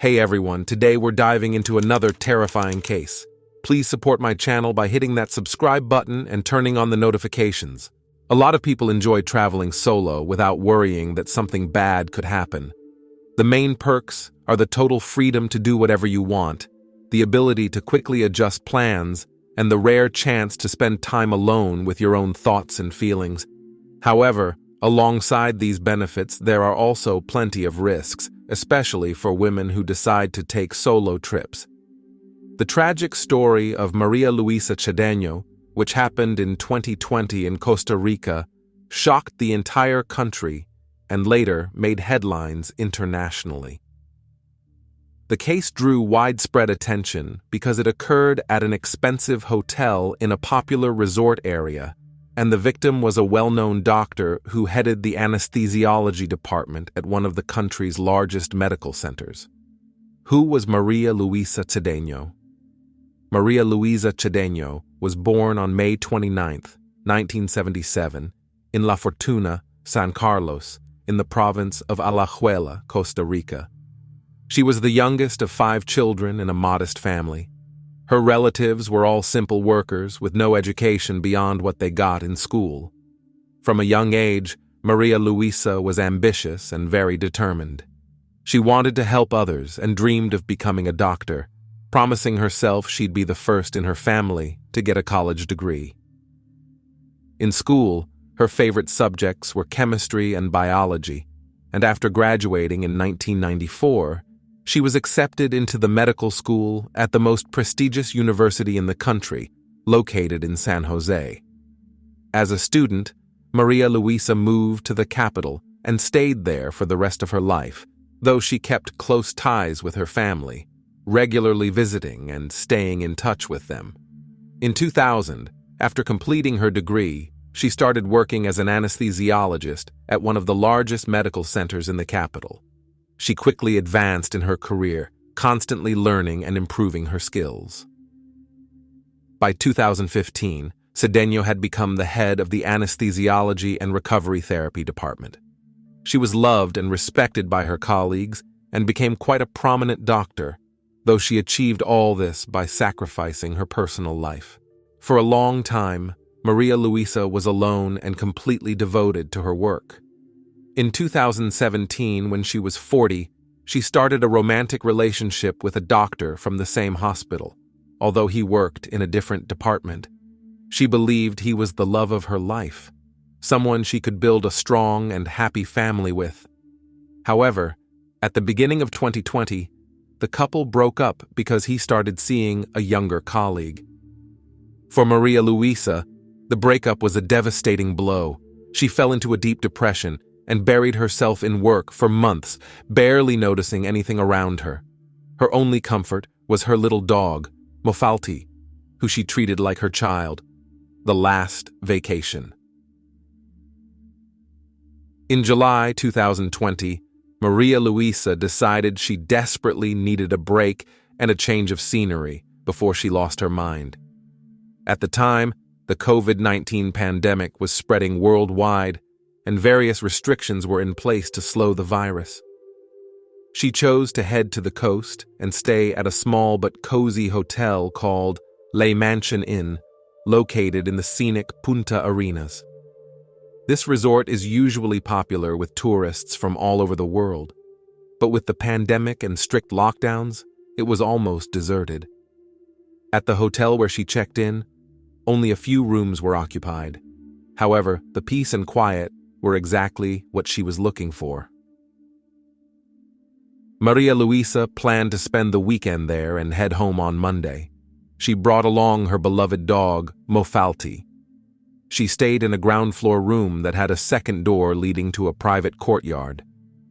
Hey everyone, today we're diving into another terrifying case. Please support my channel by hitting that subscribe button and turning on the notifications. A lot of people enjoy traveling solo without worrying that something bad could happen. The main perks are the total freedom to do whatever you want, the ability to quickly adjust plans, and the rare chance to spend time alone with your own thoughts and feelings. However, alongside these benefits, there are also plenty of risks, especially for women who decide to take solo trips. The tragic story of Maria Luisa Cedeño, which happened in 2020 in Costa Rica, shocked the entire country and later made headlines internationally. The case drew widespread attention because it occurred at an expensive hotel in a popular resort area, and the victim was a well-known doctor who headed the anesthesiology department at one of the country's largest medical centers. Who was Maria Luisa Cedeño? Maria Luisa Cedeño was born on May 29, 1977, in La Fortuna, San Carlos, in the province of Alajuela, Costa Rica. She was the youngest of 5 children in a modest family. Her relatives were all simple workers with no education beyond what they got in school. From a young age, Maria Luisa was ambitious and very determined. She wanted to help others and dreamed of becoming a doctor, promising herself she'd be the first in her family to get a college degree. In school, her favorite subjects were chemistry and biology, and after graduating in 1994, she was accepted into the medical school at the most prestigious university in the country, located in San Jose. As a student, Maria Luisa moved to the capital and stayed there for the rest of her life, though she kept close ties with her family, regularly visiting and staying in touch with them. In 2000, after completing her degree, she started working as an anesthesiologist at one of the largest medical centers in the capital. She quickly advanced in her career, constantly learning and improving her skills. By 2015, Cedeño had become the head of the anesthesiology and recovery therapy department. She was loved and respected by her colleagues and became quite a prominent doctor, though she achieved all this by sacrificing her personal life. For a long time, Maria Luisa was alone and completely devoted to her work. In 2017, when she was 40, she started a romantic relationship with a doctor from the same hospital, although he worked in a different department. She believed he was the love of her life, someone she could build a strong and happy family with. However, at the beginning of 2020, the couple broke up because he started seeing a younger colleague. For Maria Luisa, the breakup was a devastating blow. She fell into a deep depression and buried herself in work for months, barely noticing anything around her. Her only comfort was her little dog, Mofalti, who she treated like her child. The last vacation. In July 2020, Maria Luisa decided she desperately needed a break and a change of scenery before she lost her mind. At the time, the COVID-19 pandemic was spreading worldwide, and various restrictions were in place to slow the virus. She chose to head to the coast and stay at a small but cozy hotel called Le Mansion Inn, located in the scenic Punta Arenas. This resort is usually popular with tourists from all over the world, but with the pandemic and strict lockdowns, it was almost deserted. At the hotel where she checked in, only a few rooms were occupied. However, the peace and quiet were exactly what she was looking for. Maria Luisa planned to spend the weekend there and head home on Monday. She brought along her beloved dog, Mofalti. She stayed in a ground-floor room that had a second door leading to a private courtyard.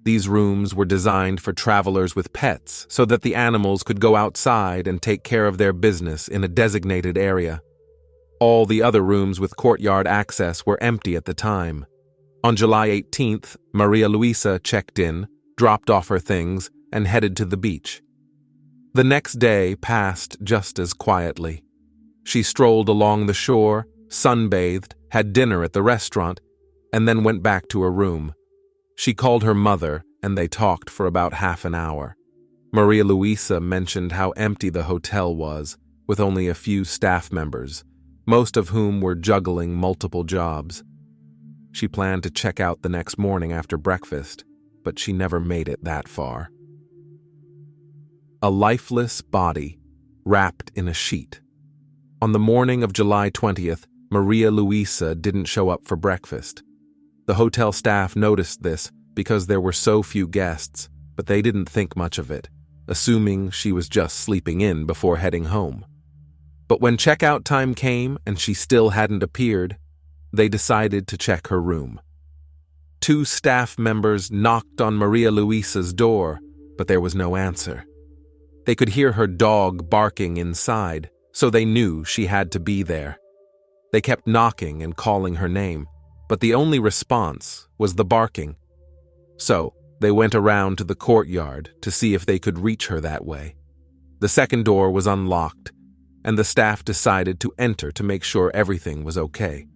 These rooms were designed for travelers with pets so that the animals could go outside and take care of their business in a designated area. All the other rooms with courtyard access were empty at the time. On July 18th, Maria Luisa checked in, dropped off her things, and headed to the beach. The next day passed just as quietly. She strolled along the shore, sunbathed, had dinner at the restaurant, and then went back to her room. She called her mother, and they talked for about half an hour. Maria Luisa mentioned how empty the hotel was, with only a few staff members, most of whom were juggling multiple jobs. She planned to check out the next morning after breakfast, but she never made it that far. A lifeless body, wrapped in a sheet. On the morning of July 20th, Maria Luisa didn't show up for breakfast. The hotel staff noticed this because there were so few guests, but they didn't think much of it, assuming she was just sleeping in before heading home. But when checkout time came and she still hadn't appeared, they decided to check her room. 2 staff members knocked on Maria Luisa's door, but there was no answer. They could hear her dog barking inside, so they knew she had to be there. They kept knocking and calling her name, but the only response was the barking. So, they went around to the courtyard to see if they could reach her that way. The second door was unlocked, and the staff decided to enter to make sure everything was okay.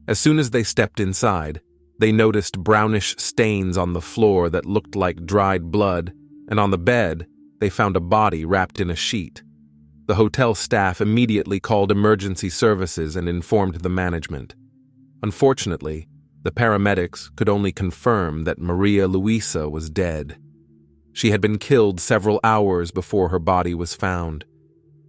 As soon as they stepped inside, they noticed brownish stains on the floor that looked like dried blood, and on the bed, they found a body wrapped in a sheet. The hotel staff immediately called emergency services and informed the management. Unfortunately, the paramedics could only confirm that Maria Luisa was dead. She had been killed several hours before her body was found.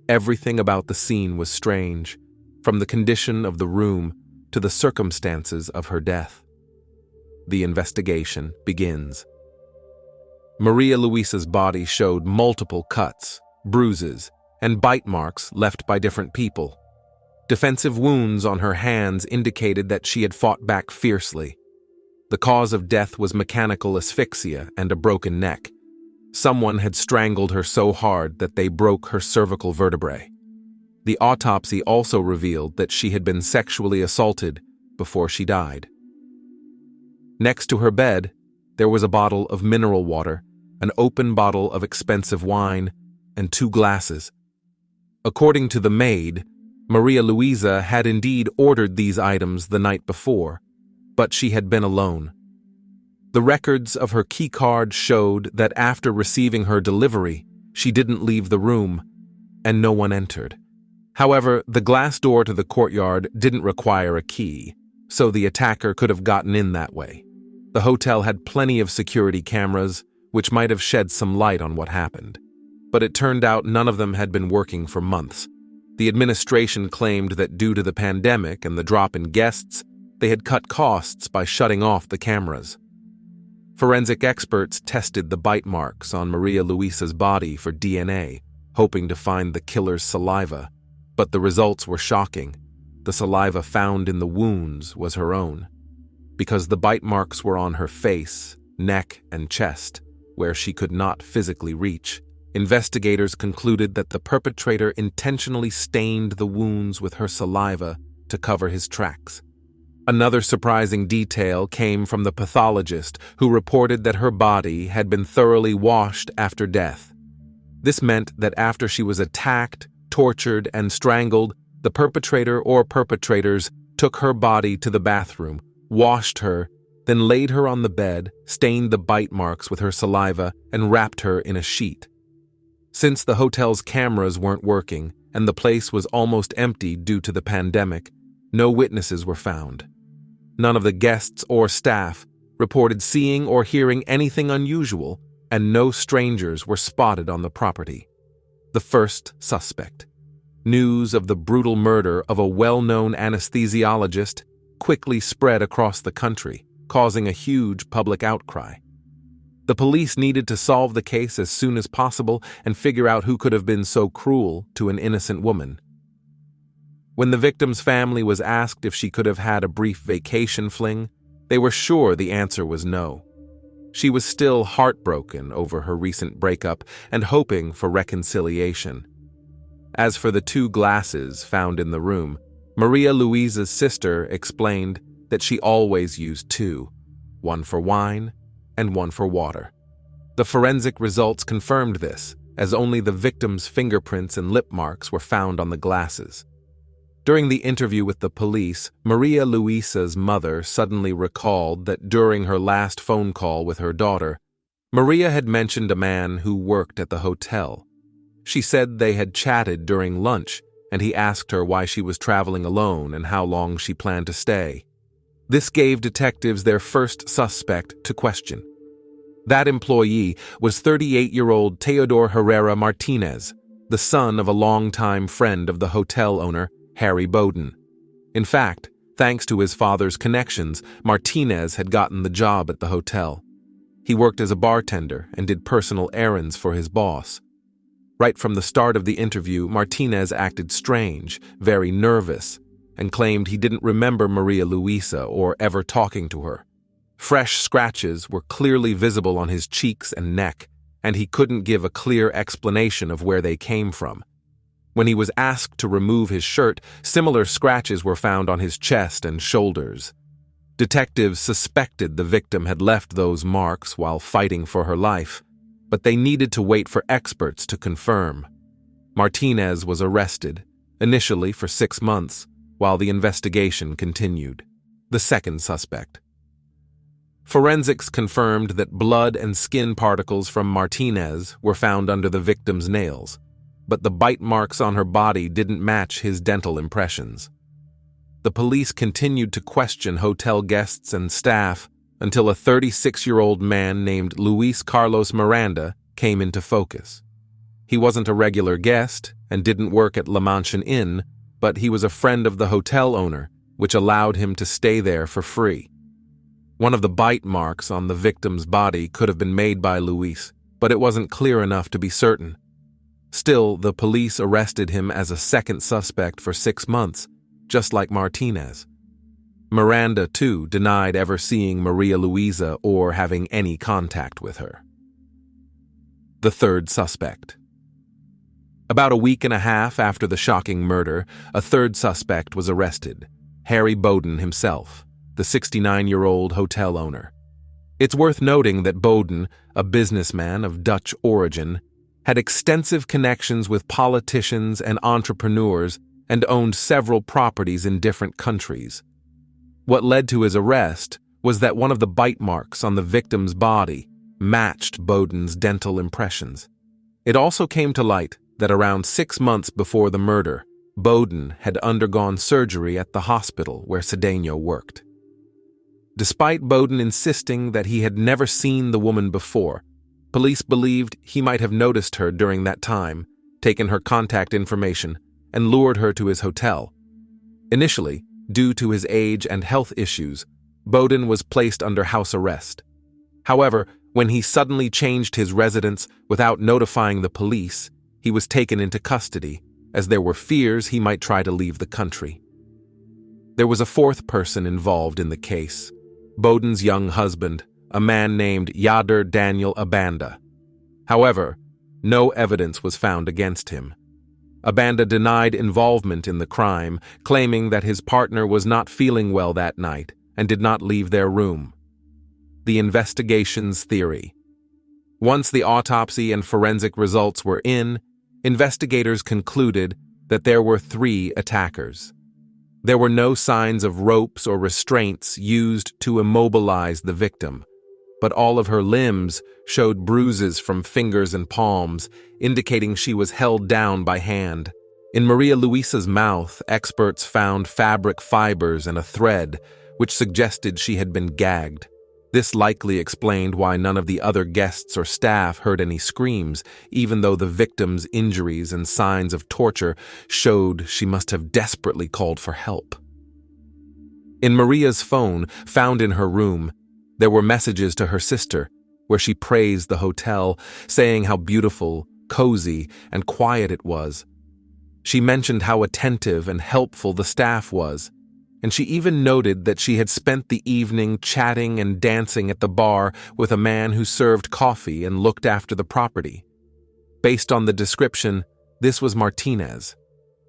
Everything about the scene was strange, from the condition of the room to the circumstances of her death. The investigation begins. Maria Luisa's body showed multiple cuts, bruises, and bite marks left by different people. Defensive wounds on her hands indicated that she had fought back fiercely. The cause of death was mechanical asphyxia and a broken neck. Someone had strangled her so hard that they broke her cervical vertebrae. The autopsy also revealed that she had been sexually assaulted before she died. Next to her bed, there was a bottle of mineral water, an open bottle of expensive wine, and 2 glasses. According to the maid, Maria Luisa had indeed ordered these items the night before, but she had been alone. The records of her keycard showed that after receiving her delivery, she didn't leave the room, and no one entered. However, the glass door to the courtyard didn't require a key, so the attacker could have gotten in that way. The hotel had plenty of security cameras, which might have shed some light on what happened. But it turned out none of them had been working for months. The administration claimed that due to the pandemic and the drop in guests, they had cut costs by shutting off the cameras. Forensic experts tested the bite marks on Maria Luisa's body for DNA, hoping to find the killer's saliva, but the results were shocking. The saliva found in the wounds was her own. Because the bite marks were on her face, neck, and chest, where she could not physically reach, investigators concluded that the perpetrator intentionally stained the wounds with her saliva to cover his tracks. Another surprising detail came from the pathologist, who reported that her body had been thoroughly washed after death. This meant that after she was attacked, tortured, and strangled, the perpetrator or perpetrators took her body to the bathroom, washed her, then laid her on the bed, stained the bite marks with her saliva, and wrapped her in a sheet. Since the hotel's cameras weren't working and the place was almost empty due to the pandemic, no witnesses were found. None of the guests or staff reported seeing or hearing anything unusual, and no strangers were spotted on the property. The first suspect. News of the brutal murder of a well-known anesthesiologist quickly spread across the country, causing a huge public outcry. The police needed to solve the case as soon as possible and figure out who could have been so cruel to an innocent woman. When the victim's family was asked if she could have had a brief vacation fling, they were sure the answer was no. She was still heartbroken over her recent breakup and hoping for reconciliation. As for the 2 glasses found in the room, Maria Luisa's sister explained that she always used 2, one for wine and one for water. The forensic results confirmed this, as only the victim's fingerprints and lip marks were found on the glasses. During the interview with the police, Maria Luisa's mother suddenly recalled that during her last phone call with her daughter, Maria had mentioned a man who worked at the hotel. She said they had chatted during lunch, and he asked her why she was traveling alone and how long she planned to stay. This gave detectives their first suspect to question. That employee was 38-year-old Teodor Herrera Martinez, the son of a longtime friend of the hotel owner, Harry Bowden. In fact, thanks to his father's connections, Martinez had gotten the job at the hotel. He worked as a bartender and did personal errands for his boss. Right from the start of the interview, Martinez acted strange, very nervous, and claimed he didn't remember Maria Louisa or ever talking to her. Fresh scratches were clearly visible on his cheeks and neck, and he couldn't give a clear explanation of where they came from. When he was asked to remove his shirt, similar scratches were found on his chest and shoulders. Detectives suspected the victim had left those marks while fighting for her life, but they needed to wait for experts to confirm. Martinez was arrested, initially for 6 months, while the investigation continued. The second suspect. Forensics confirmed that blood and skin particles from Martinez were found under the victim's nails, but the bite marks on her body didn't match his dental impressions. The police continued to question hotel guests and staff until a 36-year-old man named Luis Carlos Miranda came into focus. He wasn't a regular guest and didn't work at La Mansion Inn, but he was a friend of the hotel owner, which allowed him to stay there for free. One of the bite marks on the victim's body could have been made by Luis, but it wasn't clear enough to be certain. Still, the police arrested him as a second suspect for 6 months, just like Martinez. Miranda, too, denied ever seeing Maria Louisa or having any contact with her. The third suspect. About a week and a half after the shocking murder, a third suspect was arrested, Harry Bowden himself, the 69-year-old hotel owner. It's worth noting that Bowden, a businessman of Dutch origin, had extensive connections with politicians and entrepreneurs and owned several properties in different countries. What led to his arrest was that one of the bite marks on the victim's body matched Bowden's dental impressions. It also came to light that around 6 months before the murder, Bowden had undergone surgery at the hospital where Cedeno worked. Despite Bowden insisting that he had never seen the woman before, police believed he might have noticed her during that time, taken her contact information, and lured her to his hotel. Initially, due to his age and health issues, Bowden was placed under house arrest. However, when he suddenly changed his residence without notifying the police, he was taken into custody, as there were fears he might try to leave the country. There was a fourth person involved in the case, Bowden's young husband, a man named Yader Daniel Abanda. However, no evidence was found against him. Abanda denied involvement in the crime, claiming that his partner was not feeling well that night and did not leave their room. The investigation's theory. Once the autopsy and forensic results were in, investigators concluded that there were 3 attackers. There were no signs of ropes or restraints used to immobilize the victim, but all of her limbs showed bruises from fingers and palms, indicating she was held down by hand. In Maria Luisa's mouth, experts found fabric fibers and a thread, which suggested she had been gagged. This likely explained why none of the other guests or staff heard any screams, even though the victim's injuries and signs of torture showed she must have desperately called for help. In Maria's phone, found in her room, there were messages to her sister, where she praised the hotel, saying how beautiful, cozy, and quiet it was. She mentioned how attentive and helpful the staff was, and she even noted that she had spent the evening chatting and dancing at the bar with a man who served coffee and looked after the property. Based on the description, this was Martinez.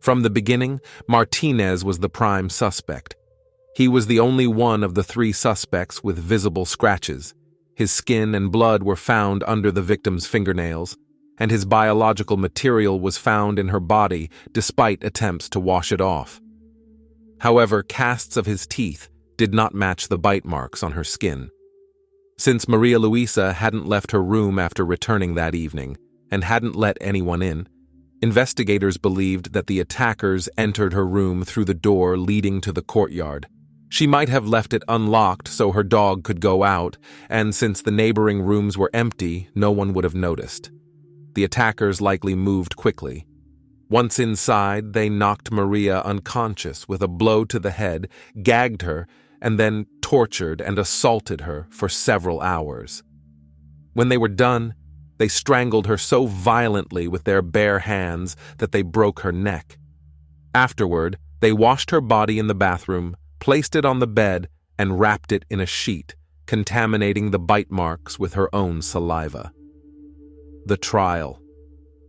From the beginning, Martinez was the prime suspect. He was the only one of the 3 suspects with visible scratches. His skin and blood were found under the victim's fingernails, and his biological material was found in her body despite attempts to wash it off. However, casts of his teeth did not match the bite marks on her skin. Since Maria Luisa hadn't left her room after returning that evening and hadn't let anyone in, investigators believed that the attackers entered her room through the door leading to the courtyard. She might have left it unlocked so her dog could go out, and since the neighboring rooms were empty, no one would have noticed. The attackers likely moved quickly. Once inside, they knocked Maria unconscious with a blow to the head, gagged her, and then tortured and assaulted her for several hours. When they were done, they strangled her so violently with their bare hands that they broke her neck. Afterward, they washed her body in the bathroom, placed it on the bed, and wrapped it in a sheet, contaminating the bite marks with her own saliva. The trial.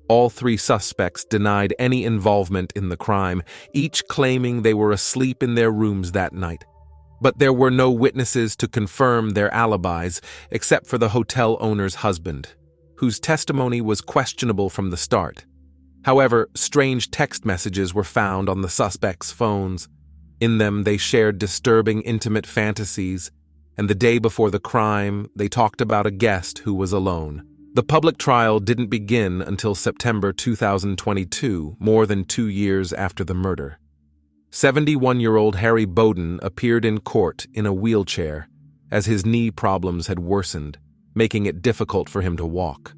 All three suspects denied any involvement in the crime, each claiming they were asleep in their rooms that night. But there were no witnesses to confirm their alibis except for the hotel owner's husband, whose testimony was questionable from the start. However, strange text messages were found on the suspects' phones. In them, they shared disturbing intimate fantasies, and the day before the crime, they talked about a guest who was alone. The public trial didn't begin until September 2022, more than 2 years after the murder. 71-year-old Harry Bowden appeared in court in a wheelchair, as his knee problems had worsened, making it difficult for him to walk.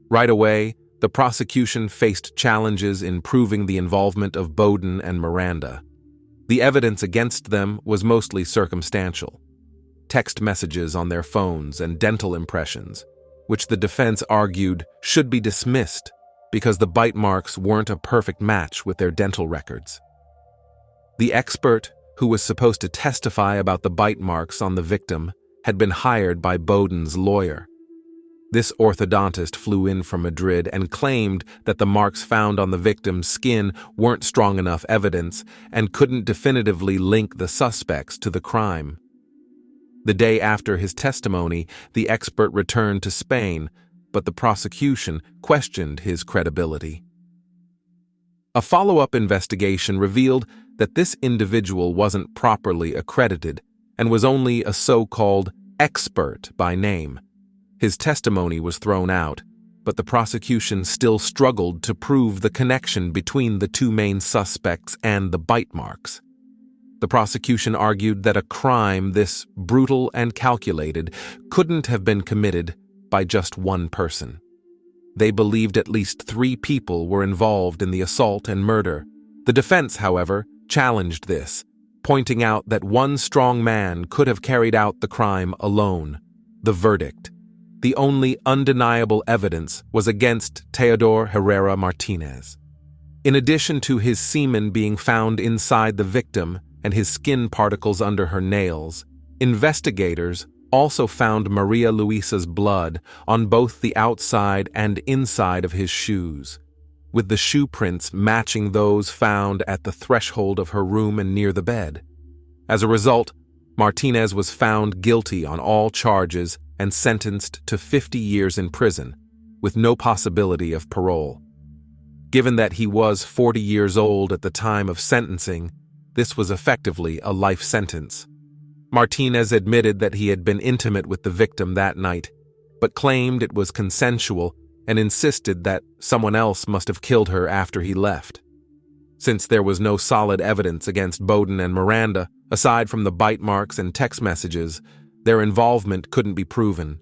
Right away, the prosecution faced challenges in proving the involvement of Bowden and Miranda. The evidence against them was mostly circumstantial. Text messages on their phones and dental impressions, which the defense argued should be dismissed because the bite marks weren't a perfect match with their dental records. The expert who was supposed to testify about the bite marks on the victim had been hired by Bowden's lawyer. This orthodontist flew in from Madrid and claimed that the marks found on the victim's skin weren't strong enough evidence and couldn't definitively link the suspects to the crime. The day after his testimony, the expert returned to Spain, but the prosecution questioned his credibility. A follow-up investigation revealed that this individual wasn't properly accredited and was only a so-called expert by name. His testimony was thrown out, but the prosecution still struggled to prove the connection between the two main suspects and the bite marks. The prosecution argued that a crime this brutal and calculated couldn't have been committed by just one person. They believed at least 3 people were involved in the assault and murder. The defense, however, challenged this, pointing out that one strong man could have carried out the crime alone. The verdict. The only undeniable evidence was against Teodor Herrera Martinez. In addition to his semen being found inside the victim and his skin particles under her nails, investigators also found Maria Luisa's blood on both the outside and inside of his shoes, with the shoe prints matching those found at the threshold of her room and near the bed. As a result, Martinez was found guilty on all charges and sentenced to 50 years in prison, with no possibility of parole. Given that he was 40 years old at the time of sentencing, this was effectively a life sentence. Martinez admitted that he had been intimate with the victim that night, but claimed it was consensual and insisted that someone else must have killed her after he left. Since there was no solid evidence against Bowden and Miranda, aside from the bite marks and text messages, their involvement couldn't be proven.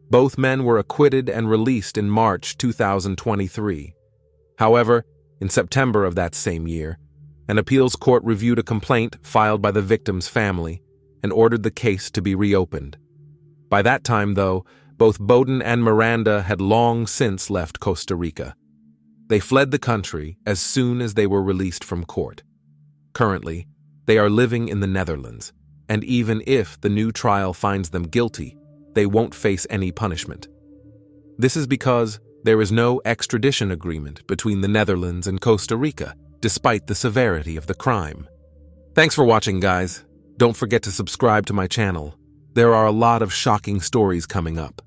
Both men were acquitted and released in March 2023. However, in September of that same year, an appeals court reviewed a complaint filed by the victim's family and ordered the case to be reopened. By that time, though, both Bowden and Miranda had long since left Costa Rica. They fled the country as soon as they were released from court. Currently, they are living in the Netherlands, and even if the new trial finds them guilty, they won't face any punishment. This is because there is no extradition agreement between the Netherlands and Costa Rica, despite the severity of the crime. Thanks for watching, guys. Don't forget to subscribe to my channel. There are a lot of shocking stories coming up.